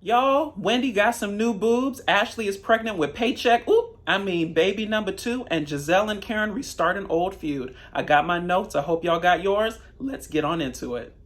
Y'all, Wendy got some new boobs. Ashley is pregnant with paycheck. Baby number 2. And Gizelle and Karen restart an old feud. I got my notes. I hope y'all got yours. Let's get on into it.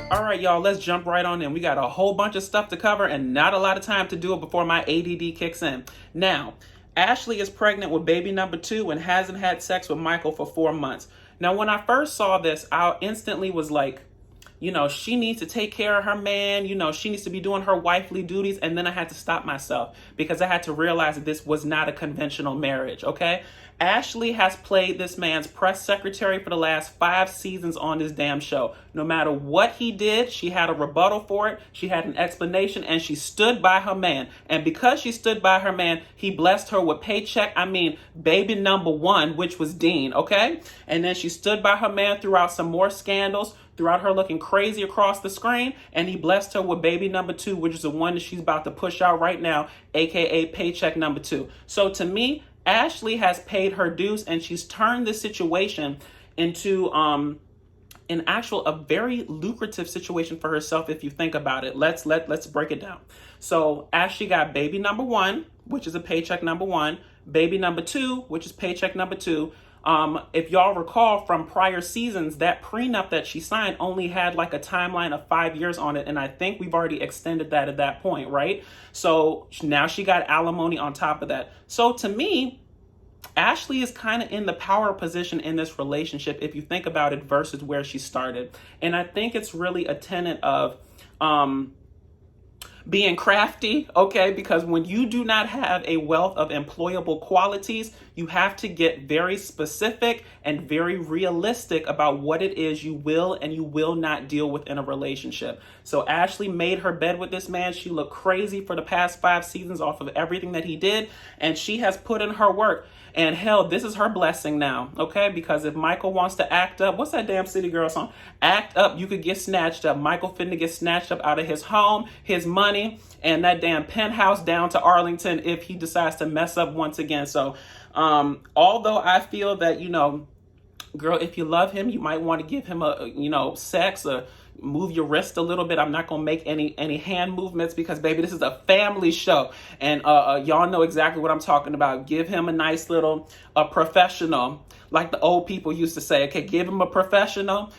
All right, y'all, let's jump right on in. We got a whole bunch of stuff to cover and not a lot of time to do it before my ADD kicks in. Now, Ashley is pregnant with baby number 2 and hasn't had sex with Michael for 4 months. Now, when I first saw this, I instantly was like, she needs to take care of her man. She needs to be doing her wifely duties. And then I had to stop myself because I had to realize that this was not a conventional marriage, okay? Ashley has played this man's press secretary for the last 5 seasons on this damn show. No matter what he did, she had a rebuttal for it. She had an explanation and she stood by her man. And because she stood by her man, he blessed her with paycheck. Baby number 1, which was Dean, okay? And then she stood by her man throughout some more scandals, throughout her looking crazy across the screen, and he blessed her with baby number 2, which is the one that she's about to push out right now, aka paycheck number 2. So to me, Ashley has paid her dues, and she's turned this situation into a very lucrative situation for herself if you think about it. Let's break it down. So Ashley got baby number 1, which is a paycheck number 1, baby number 2, which is paycheck number 2. If y'all recall from prior seasons, that prenup that she signed only had like a timeline of 5 years on it. And I think we've already extended that at that point, right? So now she got alimony on top of that. So to me, Ashley is kind of in the power position in this relationship, if you think about it, versus where she started. And I think it's really a tenet of, being crafty, okay? Because when you do not have a wealth of employable qualities, you have to get very specific and very realistic about what it is you will and you will not deal with in a relationship. So Ashley made her bed with this man. She looked crazy for the past 5 seasons off of everything that he did, and she has put in her work. And hell, this is her blessing now, okay? Because if Michael wants to act up, what's that damn City Girl song? Act up, you could get snatched up. Michael finna get snatched up out of his home, his money, and that damn penthouse down to Arlington if he decides to mess up once again. So, although I feel that, girl, if you love him, you might want to give him sex or move your wrist a little bit. I'm not gonna make any hand movements because, baby, this is a family show, and y'all know exactly what I'm talking about. Give him a nice little professional, like the old people used to say. Okay, give him a professional.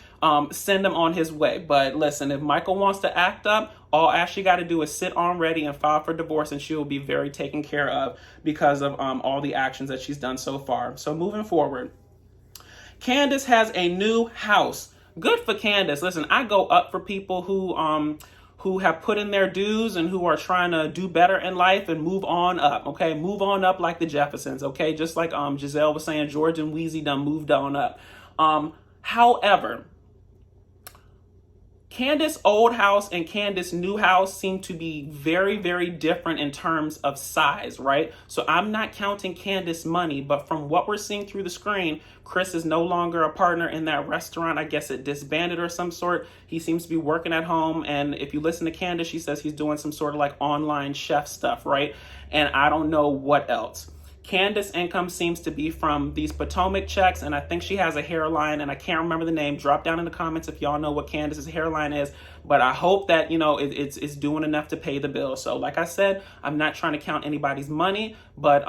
Send him on his way. But listen, if Michael wants to act up, all Ashley got to do is sit on ready and file for divorce, and she will be very taken care of because of all the actions that she's done so far. So moving forward, Candace has a new house. Good for Candace. Listen, I go up for people who have put in their dues and who are trying to do better in life and move on up, okay? Move on up like the Jeffersons, okay? Just like Gizelle was saying, George and Wheezy done moved on up. However, Candace old house and Candace new house seem to be very, very different in terms of size, right? So I'm not counting Candace money, but from what we're seeing through the screen, Chris is no longer a partner in that restaurant. I guess it disbanded or some sort. He seems to be working at home. And if you listen to Candace, she says he's doing some sort of like online chef stuff, right? And I don't know what else. Candace income seems to be from these Potomac checks, and I think she has a hairline, and I can't remember the name. Drop down in the comments if y'all know what Candace's hairline is, but I hope that, it's doing enough to pay the bill. So like I said, I'm not trying to count anybody's money, but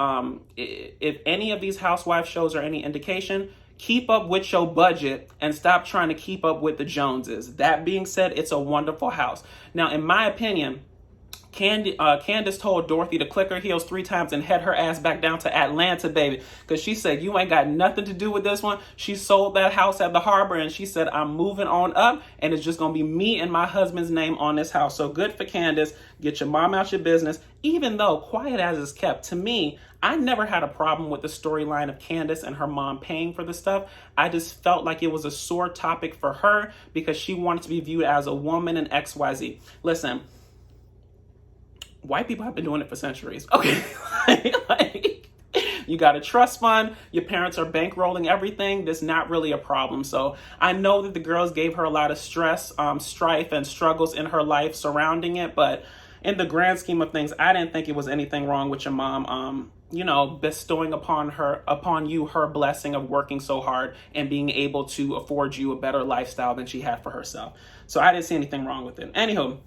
if any of these housewife shows are any indication, keep up with your budget and stop trying to keep up with the Joneses. That being said, it's a wonderful house. Now, in my opinion, Candace told Dorothy to click her heels 3 times and head her ass back down to Atlanta, baby. Because she said, you ain't got nothing to do with this one. She sold that house at the harbor and she said, I'm moving on up and it's just going to be me and my husband's name on this house. So good for Candace. Get your mom out your business. Even though quiet as is kept, to me, I never had a problem with the storyline of Candace and her mom paying for the stuff. I just felt like it was a sore topic for her because she wanted to be viewed as a woman in XYZ. Listen, white people have been doing it for centuries. Okay. You got a trust fund. Your parents are bankrolling everything. That's not really a problem. So I know that the girls gave her a lot of stress, strife, and struggles in her life surrounding it. But in the grand scheme of things, I didn't think it was anything wrong with your mom, bestowing upon you her blessing of working so hard and being able to afford you a better lifestyle than she had for herself. So I didn't see anything wrong with it. Anywho,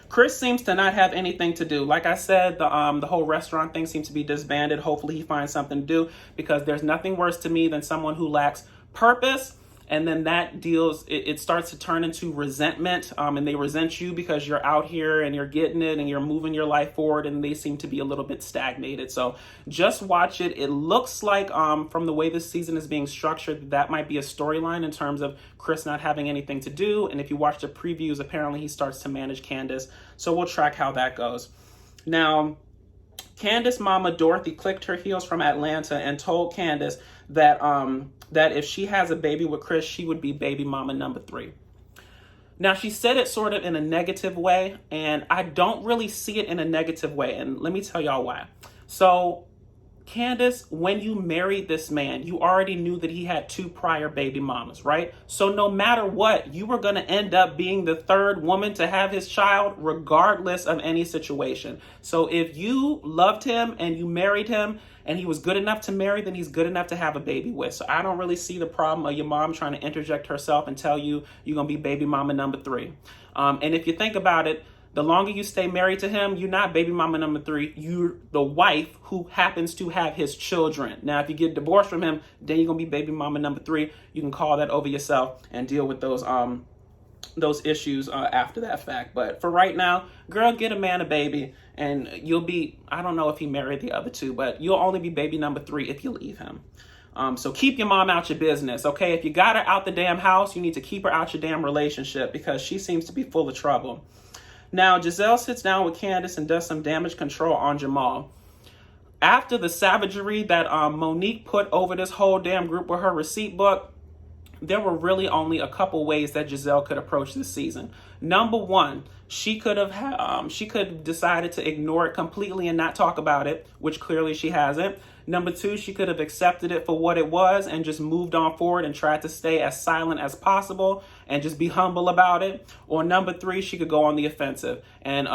Chris seems to not have anything to do. Like I said, the whole restaurant thing seems to be disbanded. Hopefully he finds something to do, because there's nothing worse to me than someone who lacks purpose. And then that it starts to turn into resentment, and they resent you because you're out here and you're getting it and you're moving your life forward, and they seem to be a little bit stagnated. So just watch it. It looks like from the way this season is being structured, that might be a storyline in terms of Chris not having anything to do. And if you watch the previews, apparently he starts to manage Candace. So we'll track how that goes. Now, Candace mama Dorothy clicked her heels from Atlanta and told Candace that that if she has a baby with Chris, she would be baby mama number 3. Now, she said it sort of in a negative way, and I don't really see it in a negative way, and let me tell y'all why. So, Candace, when you married this man, you already knew that he had 2 prior baby mamas, right? So no matter what, you were going to end up being the 3rd woman to have his child, regardless of any situation. So if you loved him and you married him and he was good enough to marry, then he's good enough to have a baby with. So I don't really see the problem of your mom trying to interject herself and tell you you're going to be baby mama number 3. And if you think about it, the longer you stay married to him, you're not baby mama number 3. You're the wife who happens to have his children. Now, if you get divorced from him, then you're going to be baby mama number 3. You can call that over yourself and deal with those issues after that fact. But for right now, girl, get a man a baby, and you'll be, I don't know if he married the other 2, but you'll only be baby number 3 if you leave him. So keep your mom out your business, okay? If you got her out the damn house, you need to keep her out your damn relationship, because she seems to be full of trouble. Now, Gizelle sits down with Candace and does some damage control on Jamal. After the savagery that Monique put over this whole damn group with her receipt book, there were really only a couple ways that Gizelle could approach this season. Number 1, she could have decided to ignore it completely and not talk about it, which clearly she hasn't. Number 2, she could have accepted it for what it was and just moved on forward and tried to stay as silent as possible and just be humble about it. Or number 3, she could go on the offensive. And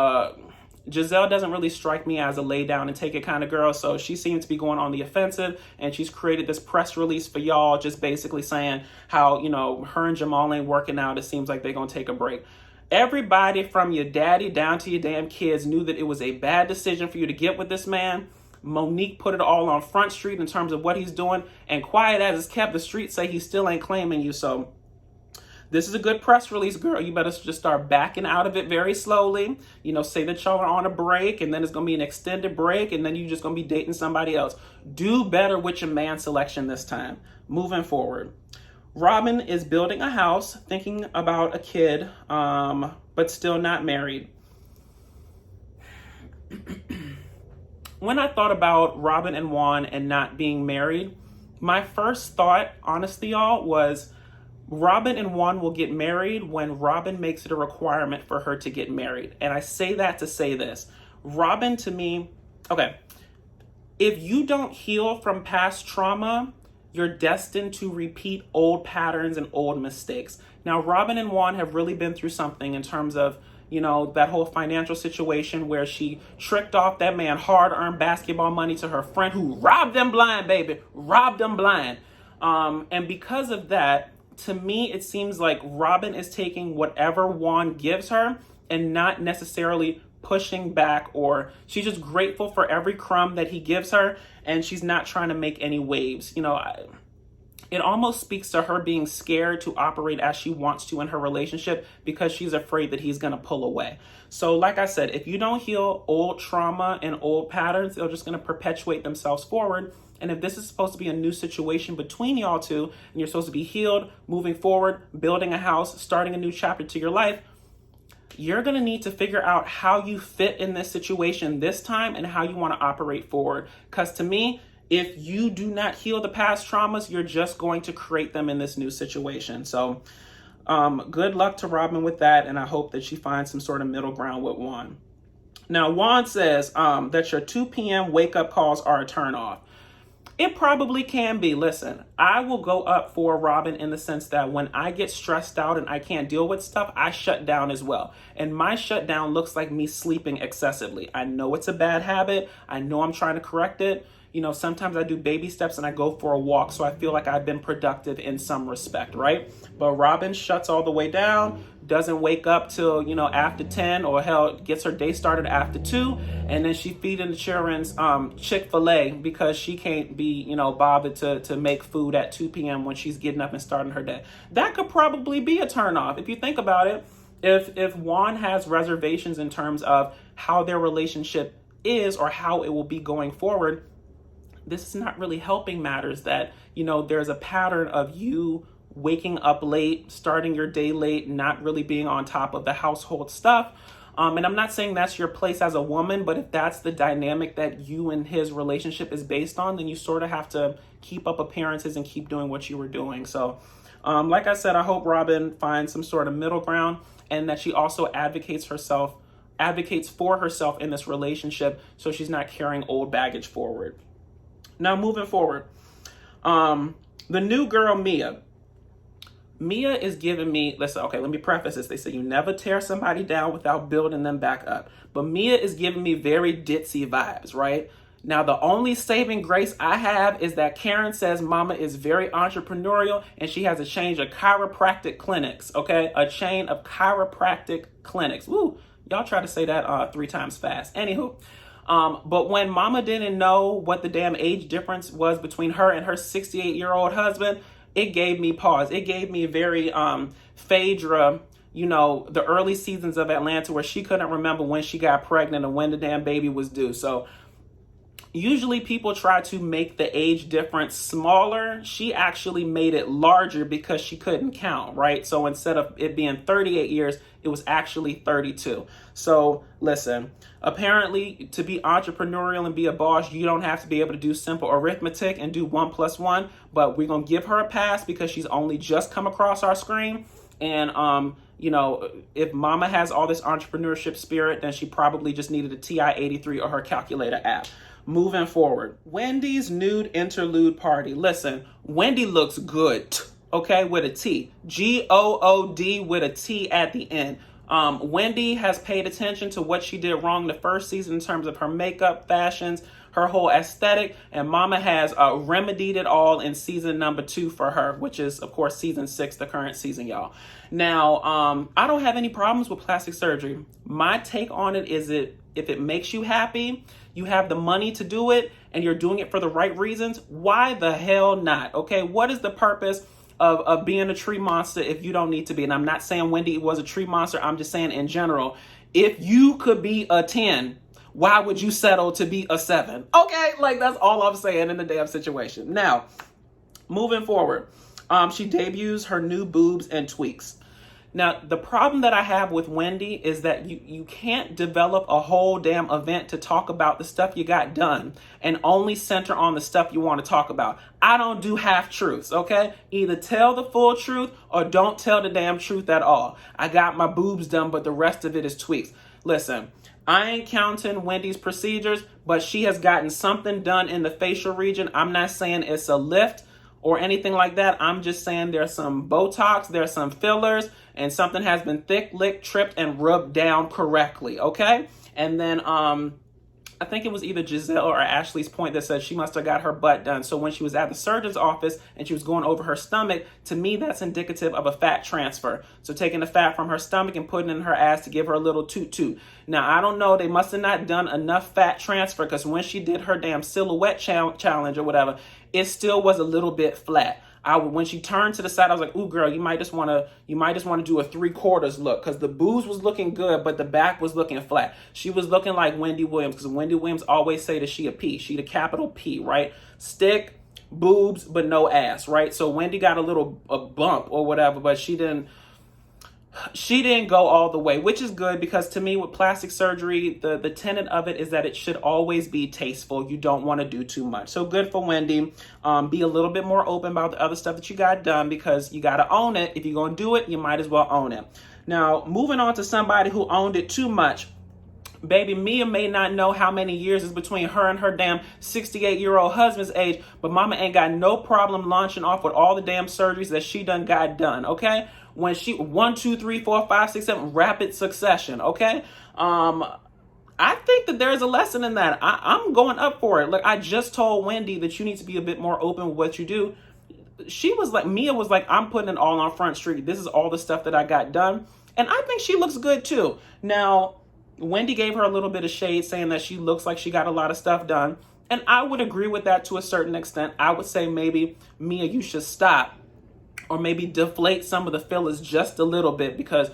Gizelle doesn't really strike me as a lay down and take it kind of girl, so she seems to be going on the offensive, and she's created this press release for y'all just basically saying how, her and Jamal ain't working out. It seems like they're going to take a break. Everybody from your daddy down to your damn kids knew that it was a bad decision for you to get with this man. Monique put it all on Front Street in terms of what he's doing, and quiet as it's kept, the streets say he still ain't claiming you. So this is a good press release, girl. You better just start backing out of it very slowly. Say that y'all are on a break, and then it's going to be an extended break, and then you're just going to be dating somebody else. Do better with your man selection this time. Moving forward. Robyn is building a house, thinking about a kid, but still not married. When I thought about Robyn and Juan and not being married, my first thought, honestly, y'all, was Robyn and Juan will get married when Robyn makes it a requirement for her to get married. And I say that to say this. Robyn, to me, okay, if you don't heal from past trauma, you're destined to repeat old patterns and old mistakes. Now, Robyn and Juan have really been through something in terms of, that whole financial situation where she tricked off that man hard-earned basketball money to her friend who robbed them blind, baby, robbed them blind. And because of that, to me, it seems like Robyn is taking whatever Juan gives her and not necessarily pushing back, or she's just grateful for every crumb that he gives her, and she's not trying to make any waves. It almost speaks to her being scared to operate as she wants to in her relationship because she's afraid that he's going to pull away. So like I said, if you don't heal old trauma and old patterns, they're just going to perpetuate themselves forward. And if this is supposed to be a new situation between y'all two, and you're supposed to be healed, moving forward, building a house, starting a new chapter to your life, you're going to need to figure out how you fit in this situation this time and how you want to operate forward. Because to me, if you do not heal the past traumas, you're just going to create them in this new situation. So good luck to Robyn with that, and I hope that she finds some sort of middle ground with Juan. Now, Juan says that your 2 p.m. wake-up calls are a turnoff. It probably can be. Listen, I will go up for Robyn in the sense that when I get stressed out and I can't deal with stuff, I shut down as well. And my shutdown looks like me sleeping excessively. I know it's a bad habit. I know I'm trying to correct it. You know, sometimes I do baby steps and I go for a walk, so I feel like I've been productive in some respect, right? But Robyn shuts all the way down, doesn't wake up till, you know, after 10, or hell, gets her day started after 2, and then she feeding the children's Chick-fil-A because she can't be, you know, bothered to make food at 2 p.m. when she's getting up and starting her day. That could probably be a turnoff if you think about it. If Juan has reservations in terms of how their relationship is or how it will be going forward, this is not really helping matters. That, you know, there's a pattern of you waking up late, starting your day late, not really being on top of the household stuff. And I'm not saying that's your place as a woman, but if that's the dynamic that you and his relationship is based on, then you sort of have to keep up appearances and keep doing what you were doing. So, like I said, I hope Robyn finds some sort of middle ground, and that she also advocates for herself in this relationship, so she's not carrying old baggage forward. Now, moving forward, the new girl, Mia. Mia is giving me, listen, okay, let me preface this. They say you never tear somebody down without building them back up. But Mia is giving me very ditzy vibes, right? Now, the only saving grace I have is that Karen says Mama is very entrepreneurial and she has a chain of chiropractic clinics, okay? A chain of chiropractic clinics. Woo, y'all try to say that 3 times fast. Anywho. But when Mama didn't know what the damn age difference was between her and her 68-year-old husband, it gave me pause. It gave me very Phaedra, you know, the early seasons of Atlanta, where she couldn't remember when she got pregnant and when the damn baby was due. So usually people try to make the age difference smaller. She actually made it larger because she couldn't count, right? So instead of it being 38 years, it was actually 32. So listen, apparently to be entrepreneurial and be a boss, you don't have to be able to do simple arithmetic and do 1 + 1, but we're going to give her a pass because she's only just come across our screen. And, you know, if Mama has all this entrepreneurship spirit, then she probably just needed a TI-83 or her calculator app. Moving forward, Wendy's nude interlude party. Listen, Wendy looks good, okay, with a T. G-O-O-D with a T at the end. Wendy has paid attention to what she did wrong the first season in terms of her makeup, fashions, her whole aesthetic, and Mama has remedied it all in season number 2 for her, which is, of course, season 6, the current season, y'all. Now, I don't have any problems with plastic surgery. My take on it is if it makes you happy, you have the money to do it, and you're doing it for the right reasons, why the hell not? Okay, what is the purpose of being a tree monster if you don't need to be? And I'm not saying Wendy was a tree monster. I'm just saying in general, if you could be a 10, why would you settle to be a 7? Okay, like that's all I'm saying in the damn situation. Now, moving forward, she debuts her new boobs and tweaks. Now, the problem that I have with Wendy is that you can't develop a whole damn event to talk about the stuff you got done and only center on the stuff you want to talk about. I don't do half truths, okay? Either tell the full truth or don't tell the damn truth at all. I got my boobs done, but the rest of it is tweaks. Listen, I ain't counting Wendy's procedures, but she has gotten something done in the facial region. I'm not saying it's a lift or anything like that. I'm just saying there's some Botox, there's some fillers, and something has been thick, licked, tripped, and rubbed down correctly, okay? And then I think it was either Gizelle or Ashley's point that said she must have got her butt done. So when she was at the surgeon's office and she was going over her stomach, to me, that's indicative of a fat transfer. So taking the fat from her stomach and putting it in her ass to give her a little toot-toot. Now, I don't know. They must have not done enough fat transfer, because when she did her damn silhouette challenge or whatever, it still was a little bit flat. When she turned to the side, I was like, "Ooh, girl, you might just want to do a 3/4 look," because the boobs was looking good, but the back was looking flat. She was looking like Wendy Williams, because Wendy Williams always say that she a P. She the capital P, right? Stick, boobs, but no ass, right? So Wendy got a bump or whatever, but she didn't go all the way, which is good, because to me with plastic surgery, the tenet of it is that it should always be tasteful. You don't want to do too much. So good for Wendy. Be a little bit more open about the other stuff that you got done, because you got to own it. If you're going to do it, you might as well own it. Now, moving on to somebody who owned it too much. Baby, Mia may not know how many years is between her and her damn 68-year-old husband's age, but mama ain't got no problem launching off with all the damn surgeries that she done got done, okay? When she 1, 2, 3, 4, 5, 6, 7, rapid succession, okay? I think that there's a lesson in that. I'm going up for it. Like, I just told Wendy that you need to be a bit more open with what you do. Mia was like, I'm putting it all on Front Street. This is all the stuff that I got done. And I think she looks good too. Now, Wendy gave her a little bit of shade saying that she looks like she got a lot of stuff done. And I would agree with that to a certain extent. I would say maybe, Mia, you should stop or maybe deflate some of the fillers just a little bit, because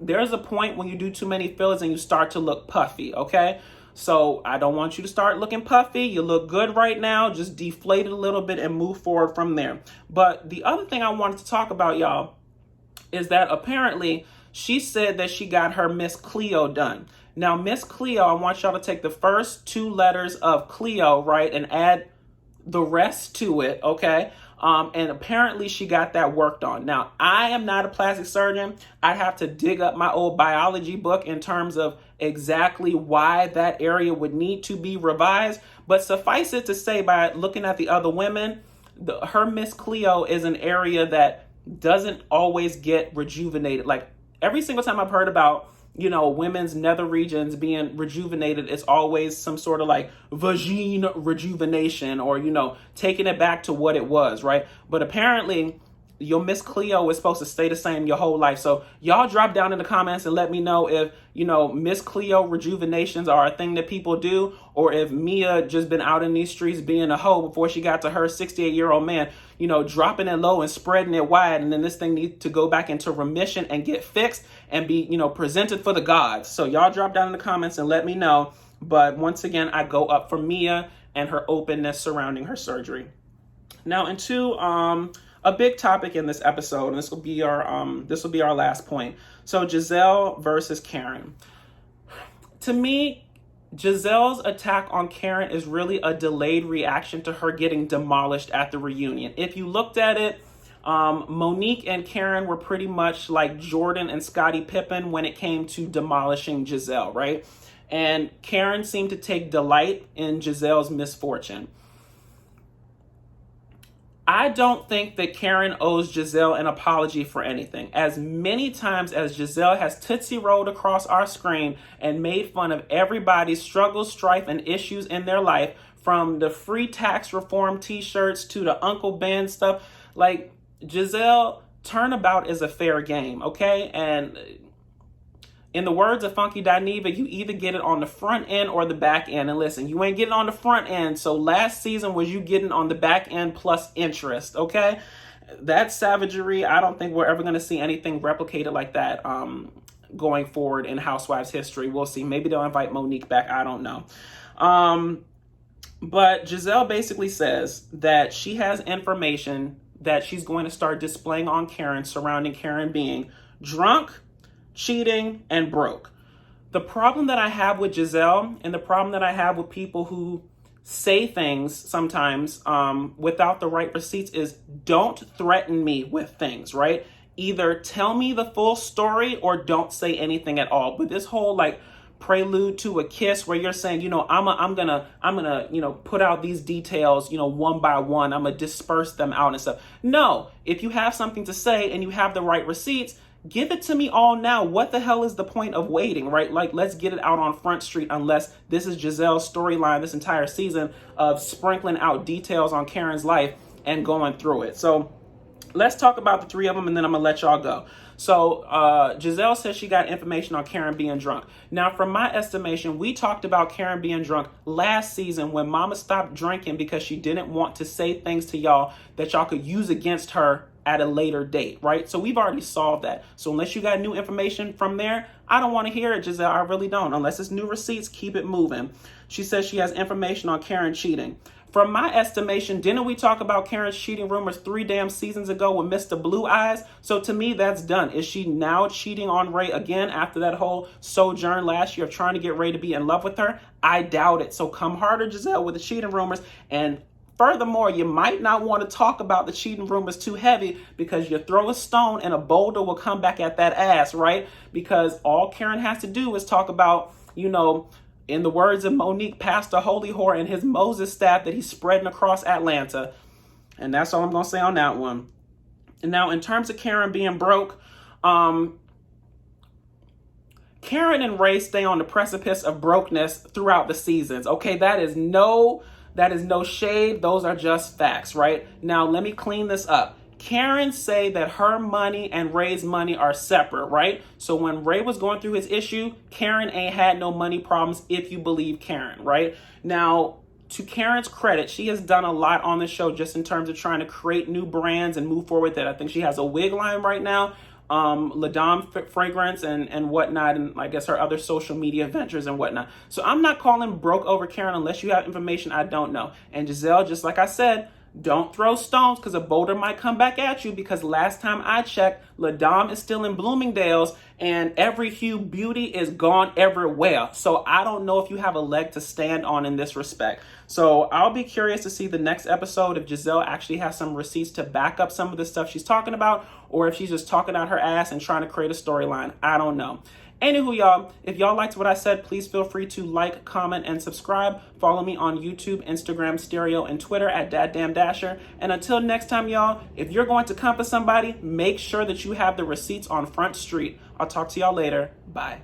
there's a point when you do too many fillers and you start to look puffy, okay? So I don't want you to start looking puffy. You look good right now. Just deflate it a little bit and move forward from there. But the other thing I wanted to talk about, y'all, is that apparently she said that she got her Miss Cleo done. Now, Miss Cleo, I want y'all to take the first 2 letters of Cleo, right, and add the rest to it, okay? And apparently she got that worked on. Now, I am not a plastic surgeon. I'd have to dig up my old biology book in terms of exactly why that area would need to be revised. But suffice it to say, by looking at the other women, her Miss Cleo is an area that doesn't always get rejuvenated. Like, every single time I've heard about, women's nether regions being rejuvenated, it's always some sort of like vagine rejuvenation or, taking it back to what it was, right? But apparently your Miss Cleo is supposed to stay the same your whole life. So y'all drop down in the comments and let me know if, Miss Cleo rejuvenations are a thing that people do, or if Mia just been out in these streets being a hoe before she got to her 68-year-old man, dropping it low and spreading it wide. And then this thing needs to go back into remission and get fixed and be, presented for the gods. So y'all drop down in the comments and let me know. But once again, I go up for Mia and her openness surrounding her surgery. Now, into a big topic in this episode, and this will be our last point. So Gizelle versus Karen. To me, Gizelle's attack on Karen is really a delayed reaction to her getting demolished at the reunion. If you looked at it, Monique and Karen were pretty much like Jordan and Scottie Pippen when it came to demolishing Gizelle, right? And Karen seemed to take delight in Gizelle's misfortune. I don't think that Karen owes Gizelle an apology for anything. As many times as Gizelle has Tootsie rolled across our screen and made fun of everybody's struggles, strife, and issues in their life, from the free tax reform t-shirts to the Uncle Ben stuff, like, Gizelle, turnabout is a fair game, okay? And in the words of Funky Dineva, you either get it on the front end or the back end. And listen, you ain't getting on the front end. So last season was you getting on the back end plus interest, okay? That savagery, I don't think we're ever going to see anything replicated like that going forward in Housewives history. We'll see. Maybe they'll invite Monique back. I don't know. But Gizelle basically says that she has information that she's going to start displaying on Karen surrounding Karen being drunk, cheating, and broke. The problem that I have with Gizelle, and the problem that I have with people who say things sometimes without the right receipts, is don't threaten me with things, right? Either tell me the full story or don't say anything at all. But this whole like prelude to a kiss where you're saying, I'm gonna put out these details, one by one, I'm gonna disperse them out and stuff. No, if you have something to say and you have the right receipts, give it to me all now. What the hell is the point of waiting, right? Like, let's get it out on Front Street, unless this is Gizelle's storyline this entire season of sprinkling out details on Karen's life and going through it. So let's talk about the 3 of them, and then I'm gonna let y'all go. So Gizelle says she got information on Karen being drunk. Now, from my estimation, we talked about Karen being drunk last season when Mama stopped drinking because she didn't want to say things to y'all that y'all could use against her at a later date, right? So we've already solved that. So unless you got new information from there, I don't want to hear it, Gizelle. I really don't. Unless it's new receipts, keep it moving. She says she has information on Karen cheating. From my estimation, didn't we talk about Karen's cheating rumors 3 damn seasons ago with Mr. Blue Eyes? So to me, that's done. Is she now cheating on Ray again after that whole sojourn last year of trying to get Ray to be in love with her? I doubt it. So come harder, Gizelle, with the cheating rumors. And furthermore, you might not want to talk about the cheating rumors too heavy, because you throw a stone and a boulder will come back at that ass, right? Because all Karen has to do is talk about, in the words of Monique, past the holy whore and his Moses staff that he's spreading across Atlanta. And that's all I'm going to say on that one. And now, in terms of Karen being broke, Karen and Ray stay on the precipice of brokenness throughout the seasons. Okay, that is no shade. Those are just facts, right? Now, let me clean this up. Karen say that her money and Ray's money are separate, right? So when Ray was going through his issue, Karen ain't had no money problems, if you believe Karen, right? Now, to Karen's credit, she has done a lot on the show just in terms of trying to create new brands and move forward with it. I think she has a wig line right now, Ladom fragrance and whatnot, and I guess her other social media ventures and whatnot. So I'm not calling broke over Karen unless you have information I don't know. And Gizelle, just like I said, don't throw stones because a boulder might come back at you, because last time I checked, Ladom is still in Bloomingdale's and Every Hue Beauty is gone everywhere. So I don't know if you have a leg to stand on in this respect. So I'll be curious to see the next episode if Gizelle actually has some receipts to back up some of the stuff she's talking about, or if she's just talking out her ass and trying to create a storyline. I don't know. Anywho, y'all, if y'all liked what I said, please feel free to like, comment, and subscribe. Follow me on YouTube, Instagram, Stereo, and Twitter at DadDamnDasher. And until next time, y'all, if you're going to compass somebody, make sure that you have the receipts on Front Street. I'll talk to y'all later. Bye.